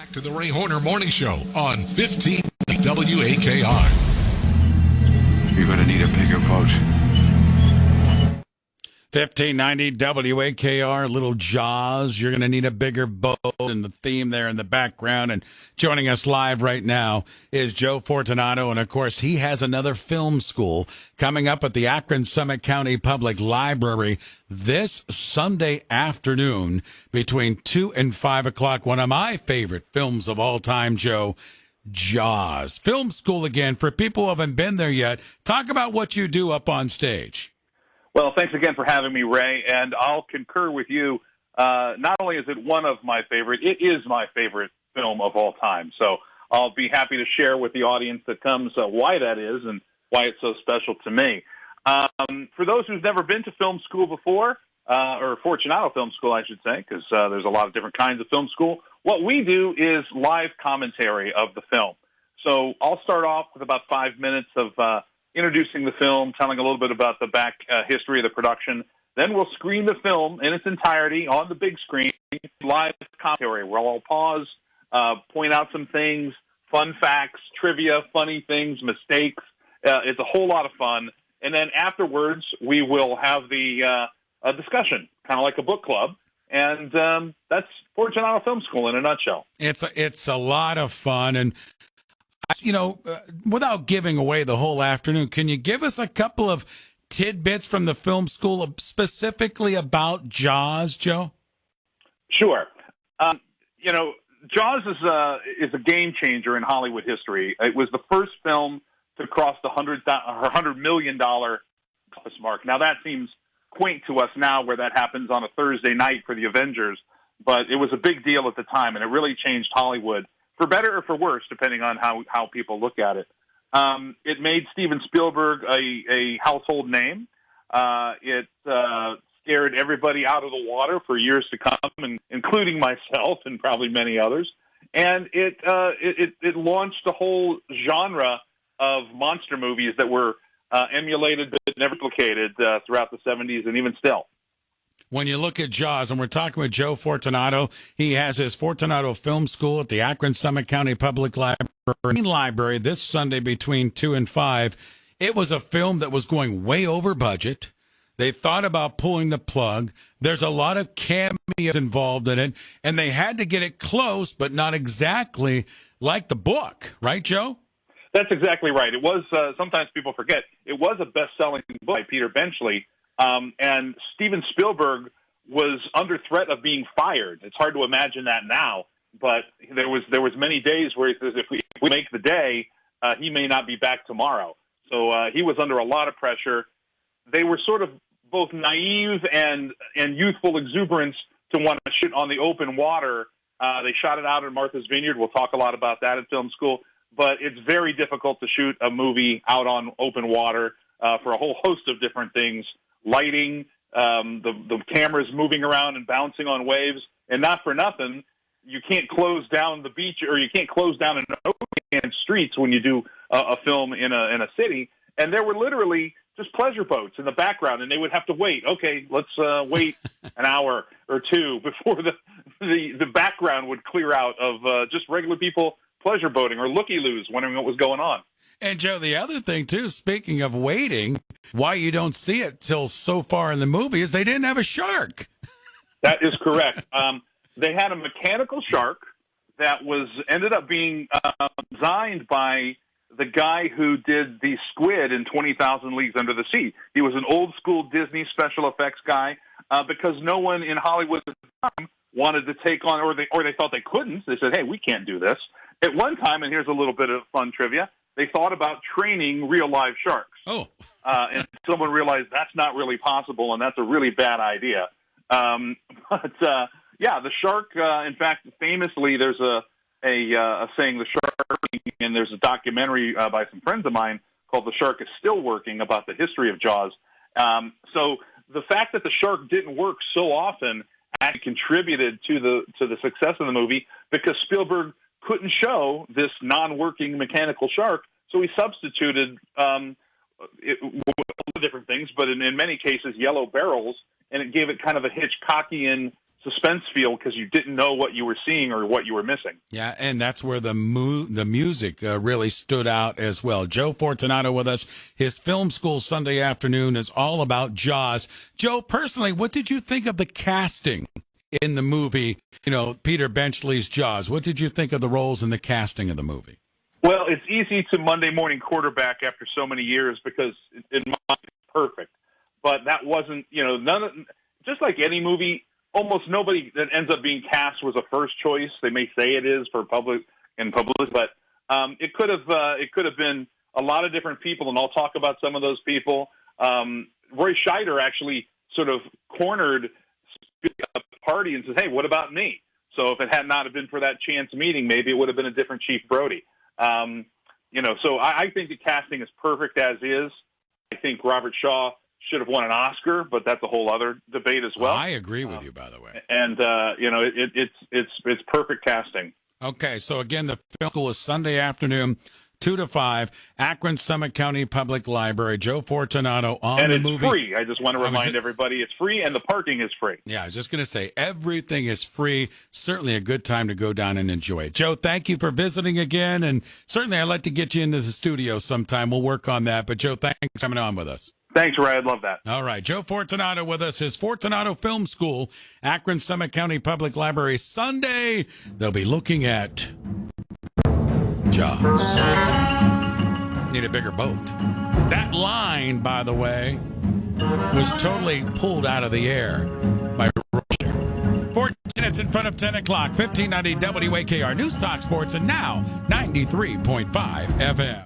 Back to the Ray Horner Morning Show on 15 WAKR. You're going to need a bigger boat. 1590 WAKR, Little Jaws. You're going to need a bigger boat, and the theme there in the background. And joining us live right now is Joe Fortunato. And, of course, he has another film school coming up at the Akron Summit County Public Library this Sunday afternoon between 2 and 5 o'clock. One of my favorite films of all time, Joe, Jaws. Film school again. For people who haven't been there yet, talk about what you do up on stage. Well, thanks again for having me, Ray, and I'll concur with you. Not only is it one of my favorite, it is my favorite film of all time. So I'll be happy to share with the audience that comes why that is and why it's so special to me. For those who've never been to film school before, or Fortunato Film School, I should say, because there's a lot of different kinds of film school, what we do is live commentary of the film. So I'll start off with about 5 minutes of introducing the film, telling a little bit about the back history of the production. Then we'll screen the film in its entirety on the big screen, live commentary, where I'll pause, point out some things, fun facts, trivia, funny things, mistakes. It's a whole lot of fun. And then afterwards, we will have the a discussion, kind of like a book club. And that's Fortunato Film School in a nutshell. It's a lot of fun. And you know, without giving away the whole afternoon, can you give us a couple of tidbits from the film school specifically about Jaws, Joe? Sure. You know, Jaws is a game changer in Hollywood history. It was the first film to cross the $100 million mark. Now, that seems quaint to us now where that happens on a Thursday night for the Avengers, but it was a big deal at the time, and it really changed Hollywood. For better or for worse, depending on how people look at it. It made Steven Spielberg a household name. It scared everybody out of the water for years to come, and including myself and probably many others. And it launched a whole genre of monster movies that were emulated but never replicated throughout the 70s and even still. When you look at Jaws, and we're talking with Joe Fortunato, he has his Fortunato Film School at the Akron Summit County Public Library this Sunday between 2 and 5. It was a film that was going way over budget. They thought about pulling the plug. There's a lot of cameos involved in it, and they had to get it close, but not exactly like the book. Right, Joe? That's exactly right. It was, sometimes people forget, it was a best-selling book by Peter Benchley. And Steven Spielberg was under threat of being fired. It's hard to imagine that now, but there was many days where he says, if we make the day, he may not be back tomorrow. So he was under a lot of pressure. They were sort of both naive and youthful exuberance to want to shoot on the open water. They shot it out in Martha's Vineyard. We'll talk a lot about that at film school. But it's very difficult to shoot a movie out on open water for a whole host of different things. Lighting, the cameras moving around and bouncing on waves, and not for nothing, you can't close down the beach or you can't close down an open streets when you do a film in a city. And there were literally just pleasure boats in the background, and they would have to wait. Okay, let's wait an hour or two before the background would clear out of just regular people pleasure boating or looky-loos, wondering what was going on. And, Joe, the other thing, too, speaking of waiting, why you don't see it till so far in the movie is they didn't have a shark. That is correct. They had a mechanical shark that ended up being designed by the guy who did the squid in 20,000 Leagues Under the Sea. He was an old-school Disney special effects guy because no one in Hollywood at the time wanted to take on, or they thought they couldn't. They said, hey, we can't do this. At one time, and here's a little bit of fun trivia, they thought about training real live sharks. Oh. And someone realized that's not really possible, and that's a really bad idea. Yeah, the shark, in fact, famously, there's a saying, the shark, and there's a documentary by some friends of mine called The Shark is Still Working about the history of Jaws. So the fact that the shark didn't work so often actually contributed to the success of the movie because Spielberg couldn't show this non-working mechanical shark, so he substituted different things, but in many cases, yellow barrels, and it gave it kind of a Hitchcockian suspense feel because you didn't know what you were seeing or what you were missing. Yeah, and that's where the music really stood out as well. Joe Fortunato with us. His film school Sunday afternoon is all about Jaws. Joe, personally, what did you think of the casting in the movie, Peter Benchley's Jaws? What did you think of the roles and the casting of the movie? Well, it's easy to Monday morning quarterback after so many years because in my mind it's perfect. But that wasn't, just like any movie, almost nobody that ends up being cast was a first choice. They may say it is for public, but it could have been a lot of different people, and I'll talk about some of those people. Roy Scheider actually sort of cornered the party and says, "Hey, what about me?" So if it had not have been for that chance meeting, maybe it would have been a different Chief Brody. So I think the casting is perfect as is. I think Robert Shaw should have won an Oscar, but that's a whole other debate as well. I agree with you, by the way. And it's perfect casting. Okay, so again, the film school is Sunday afternoon, 2 to 5, Akron Summit County Public Library. Joe Fortunato on and the it's movie. Free. I just want to remind everybody it's free, and the parking is free. Yeah, I was just going to say everything is free. Certainly a good time to go down and enjoy it. Joe, thank you for visiting again, and certainly I'd like to get you into the studio sometime. We'll work on that. But Joe, thanks for coming on with us. Thanks, Ray. I'd love that. All right. Joe Fortunato with us. His Fortunato Film School, Akron Summit County Public Library. Sunday, they'll be looking at Jaws. Need a bigger boat. That line, by the way, was totally pulled out of the air by Roger. 4 minutes in front of 10 o'clock, 1590 WAKR News Talk Sports, and now 93.5 FM.